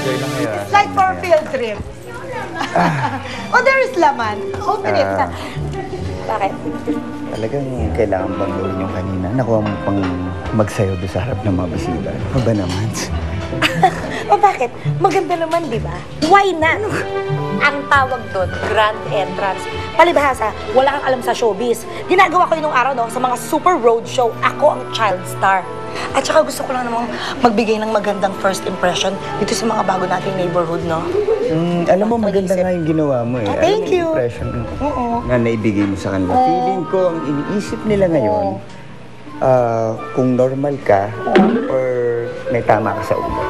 enjoy lang kayo. It's like for field trip. Oh, there is laman. Open it. Bakit? Talagang kailangan bang gawin yung kanina? Nakuha mo pang magsayaw doon sa harap ng mga bisita. Ano ba naman? O bakit? Maganda naman, di ba? Why not? Ang tawag doon, grand entrance. Palibhasa, wala kang alam sa showbiz. Ginagawa ko yun nung araw, no? Sa mga super road show, ako ang child star. At saka gusto ko lang namang magbigay ng magandang first impression dito sa mga bago nating neighborhood, no? Alam mo, maganda nga yung ginawa mo eh. Thank you. Impression Oo. na naibigay mo sa kanila. Feeling ko, ang iniisip nila ngayon, kung normal ka or may tama ka sa ulo.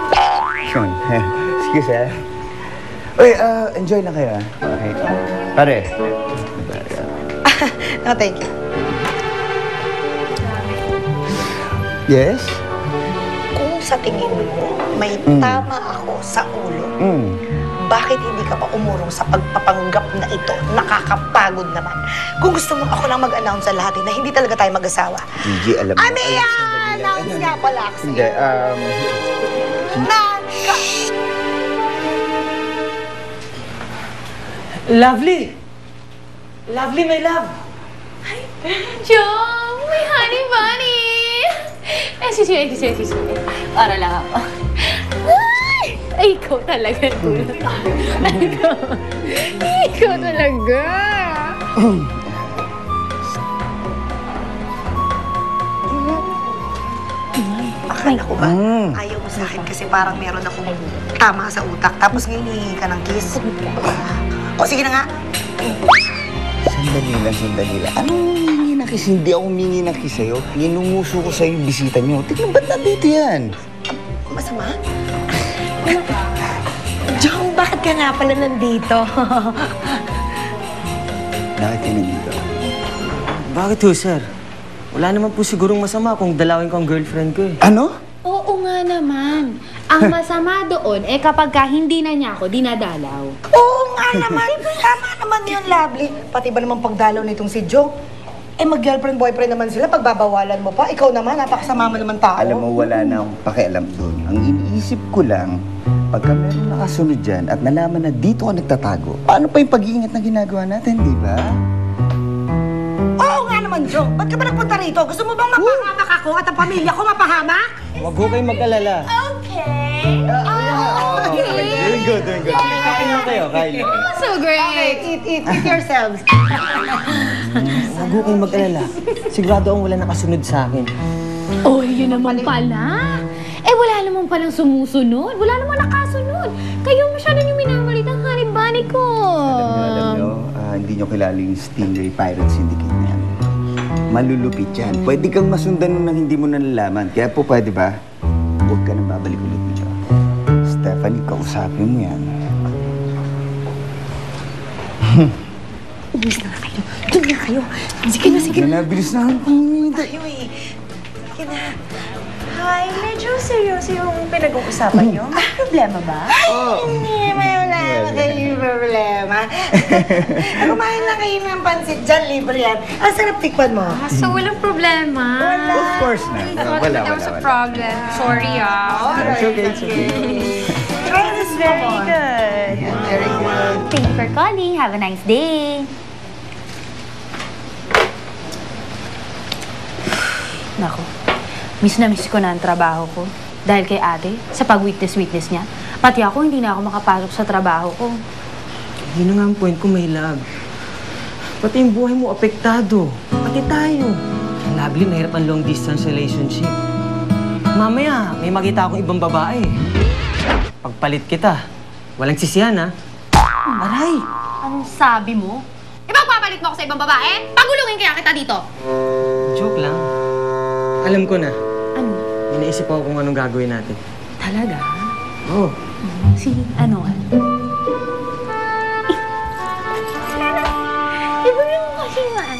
Yun. Excuse, eh. Uy, enjoy lang kayo, ah. Okay. Pare. No, thank you. Yes? Kung sa tingin mo, may tama ako sa ulo, bakit hindi ka pa umurong sa pagpapanggap na ito? Nakakapagod naman. Kung gusto mo, ako lang mag-announce sa lahat na hindi talaga tayo mag-asawa. Gigi, alam mo. Amiya! Announce nga pala ako Hindi, Lovely! Lovely, my love! Chong! My honey bunny! Excuse me. Para lang ako. Ay, ikaw talaga, tulad. Ikaw talaga. Akala ko ba? Ayaw mo sa akin kasi parang meron akong tama sa utak. Tapos ngayon hihingi ka ng kiss. O sige na nga. Sandali lang. Anong humingi na kiss? Hindi ako humingi na kiss sa'yo. Inunguso ko sa'yo yung bisita niyo. Tignan, ba't nandito yan? Masama? Jong, bakit ka nga pala nandito? Bakit ka nandito? Bakit ho, sir? Wala naman po sigurong masama kung dalawin ko ang girlfriend ko eh. Ano? Oo nga naman. Ang masama doon, kapag hindi na niya ako dinadalaw. Oo nga naman. Tama naman yun, Lovely. Pati ba naman pagdalaw nitong si Jong? Mag-girlfriend-boyfriend naman sila. Pagbabawalan mo pa. Ikaw naman, napakasama mo naman tao. Alam mo, wala na akong pakialam doon. Ang iniisip ko lang, pagka meron nakasunod dyan at nalaman na dito ka nagtatago, paano pa yung pag-iingat na ginagawa natin, di ba? Oo nga naman, Jong. Ba't ka ba nagpunta rito? Gusto mo bang mapahamak ako at ang pamilya ko mapahamak? Huwag ho kayong mag-alala. Okay. Doing good. Kain lang kayo, kain lang. So great. Eat yourselves. Huwag ho kayong mag-alala. Sigurado akong wala nakasunod sa akin. Oh, yun naman pala. Wala naman palang sumusunod. Wala naman nakasunod. Kayo masyado yung minamalit ang honey bunny ko. Alam nyo, hindi nyo kilala yung Stingray Pirate Syndicate na yan. Malulupit yan. Pwede kang masundan nung hindi mo nalalaman. Kaya po pwede ba, huwag ka nang babalik ulit mo dyan. Stephanie, kausapin mo yan. Umis na kayo. Doon na kayo. Sige na. Bilis na ang pangingita. Tayo eh. Sige na. Hi, medyo seryoso yung pinag-uusapan niyo. May problema ba? Hindi, may wala kayong problema. Kumain lang kayo ng pansit dyan, libre yan. Ang sarap tikman mo. So, walang problema. Of course na. Wala. problem. Sorry, It's okay. Oh, this is very good. Very good. Thank you for calling. Have a nice day. Nako, miss na miss ko na ang trabaho ko. Dahil kay ate, sa pag-witness niya. Pati ako, hindi na ako makapasok sa trabaho ko. Yun na nga ang point ko, my love. Pati yung buhay mo apektado. Pati tayo. Lovely, mahirap ang long-distance relationship. Mamaya, may makita akong ibang babae. Pagpalit kita, walang sisihan, ha? Aray! Anong sabi mo? Ipagpapalit mo ako sa ibang babae? Pagulungin kaya kita dito! Joke lang. Alam ko na. Ano? May naisip ako kung anong gagawin natin. Talaga? Oo. Sige, ano? Ibigay mo kasi man.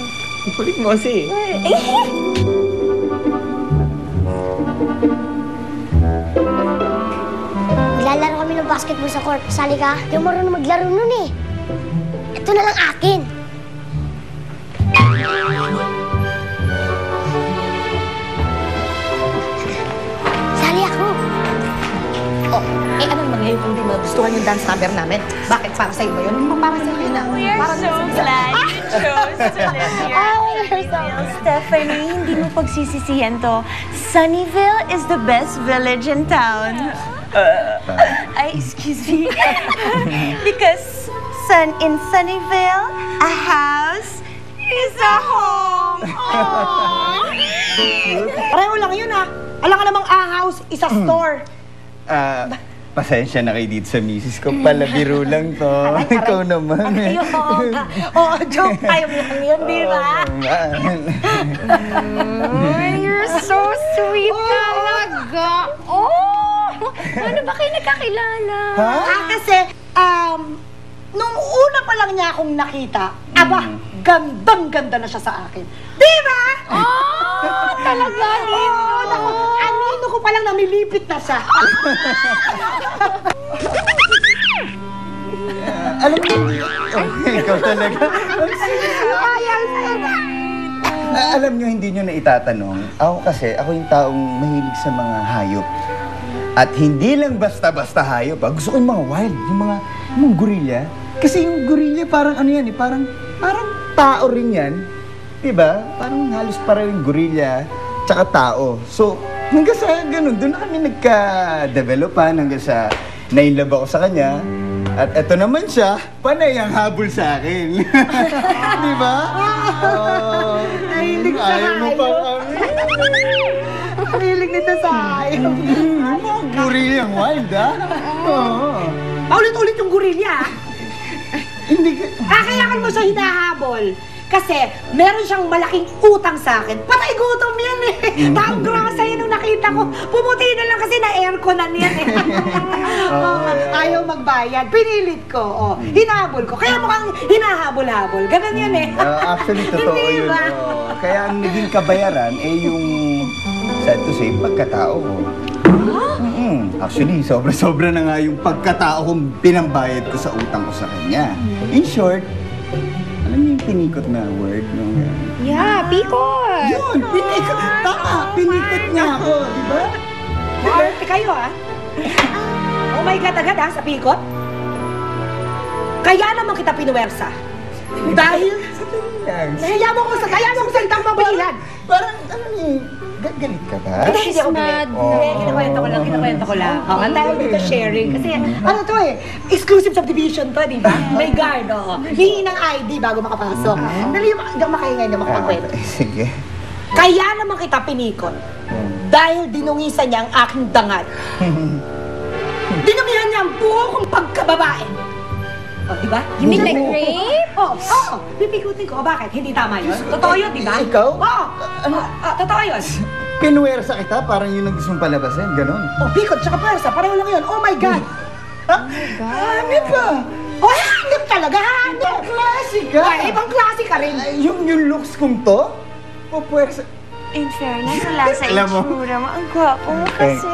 Kulit mo kasi. Naglalaro kami ng basketball sa court. Sali ka? Di ako marunong maglaro nun eh. Ito na lang akin. Sali ako. Oh, anong mangyayari kung di mo nagustuhan yung dance number namin. Bakit? Para sa'yo ba yun? Para sa akin na. Para So glad you chose to live here. Stephanie, hindi mo pagsisisihan to. Sunnyvale is the best village in town. Excuse me. Because in Sunnyvale, a house is a home. Pareho lang yun ha. Alam ka namang house is a store. Pasensya na kayo dito sa misis ko. Palabiro lang to. Ikaw naman eh. Oo, joke time lang yun, di ba? You're so sweet talaga. Oh! Ano ba kayo nagkakilala? Kasi, nung una pa lang niya akong nakita, gandang-ganda na siya sa akin. Di ba? Oh! Talaga, Nino. Anino ko pa lang namilipit na siya. Alam mo, ikaw talaga. Alam nyo, hindi nyo na itatanong. Ako yung taong mahilig sa mga hayop. At hindi lang basta-basta hayop. Gusto ko yung mga wild, yung mga gorilla. Kasi yung gorilla parang ano yan parang tao rin yan. Diba? Parang halos parang yung gorilla tsaka tao. So, hanggang sa ganun, doon na kami nagka-developan hanggang sa nainlove ako sa kanya. At eto naman siya, panay ang habol sa akin. Di ba? Nahilig sa Ayaw mo pa hayop. kami. Nahilig nito sa hayop. Gorilla yung wild, ha? Oo. Paulit-ulit yung gorilla, ah. Hindi ka... Kailangan mo siya hinahabol. Kasi meron siyang malaking utang sa akin. Patay gutom yan eh. Taong grasa yun nung nakita ko. Pumuti na lang kasi na-airconan yan eh. Ayaw magbayad. Pinilit ko. Hinahabol ko. Kaya mukhang hinahabol-habol. Ganun yan eh. Actually, totoo Hindi yun. ba? Kaya ang naging kabayaran, yung sad to say, pagkatao ko. Actually, sobra-sobra na nga yung pagkatao kong pinambayad ko sa utang ko sa kanya. In short, alam niyo yung pinikot na word? No? Yeah, pikot. Yun! Pinikot! Tama! Pinikot niya ako, di ba? Swerte kayo ah. Oh my God, agad ah, sa pikot. Kaya naman kita pinuwersa. Dahil, kaya mo ko salitang mabilihan. Parang, ano ni, galit ka ba? Hindi ako galit. Kinakwento ko lang. Ang tawag dito sharing. Kasi ano to eh, exclusive subdivision to, di ba? May guard, Hingi ng ID bago makapasok. Dali yung makaingay na makakwento. Sige. Kaya naman kita pinikot. Dahil dinungisan niya ang aking dangal. Dinumihan niya ang buho kong pagkababae. Di ba? You mean like rape? Pipikutin ko. Bakit? Hindi tama yun? Totoo yun, di ba? Ikaw? Oo. Totoo yun. Pinuwersa kita, parang yun ang gusto mong palabasin, ganon. Pikot tsaka pwersa, pareho lang yun. Oh my God! Hanip ka! Hanip talaga, hanip! Klase ka! Ibang klase ka rin. Yung looks kong to, puwersa. In fairness, wala sa Alam mo? itsura mo. Ang gwapo mo kasi.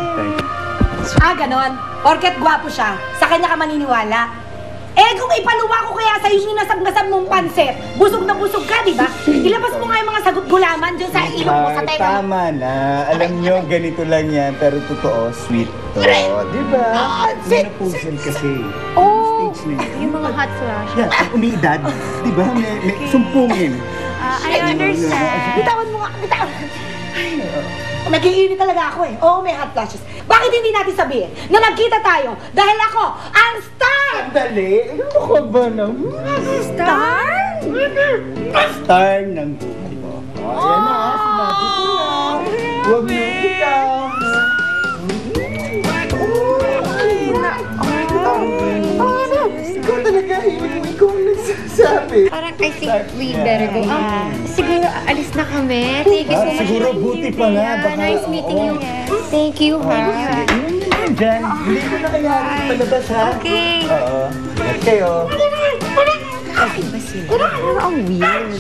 Ganon. Porket gwapo siya, sa kanya ka maniniwala. Kung ipaluwa ko kaya sa'yo yung nasag-nasag mong pansit, busog na busog ka, di ba? Ilabas mo nga yung mga sagot gulaman dyan sa ilong mo, sa tenga mo. Tama na. Alam nyo, ganito lang yan, pero totoo, sweet to. Di ba? Menopausal kasi. Oh, Stage na yun. yung mga hot flash. Yan, umiidad. Di ba? May sumpungin. I understand. Bitawan mo nga, bitawan. Nag-iinit talaga ako eh. Oo, may hot flashes. Bakit hindi natin sabihin na nagkita tayo dahil ako ang star! Dali! Ano ka ba na? Star? Star ng buhay mo. Ayan na, sinabi ko na. Huwag mo ikaw. Ikaw talaga, ikaw ang nagsasabi. Parang I think we better go. Siguro alis na kami. Thank you so much. Siguro buti pa nga. Baka, Nice meeting you. Thank you, ha. Yan, dyan. Hindi ko na kaya palabas, ha? Okay. Oo. Ingat kayo. Ang weird.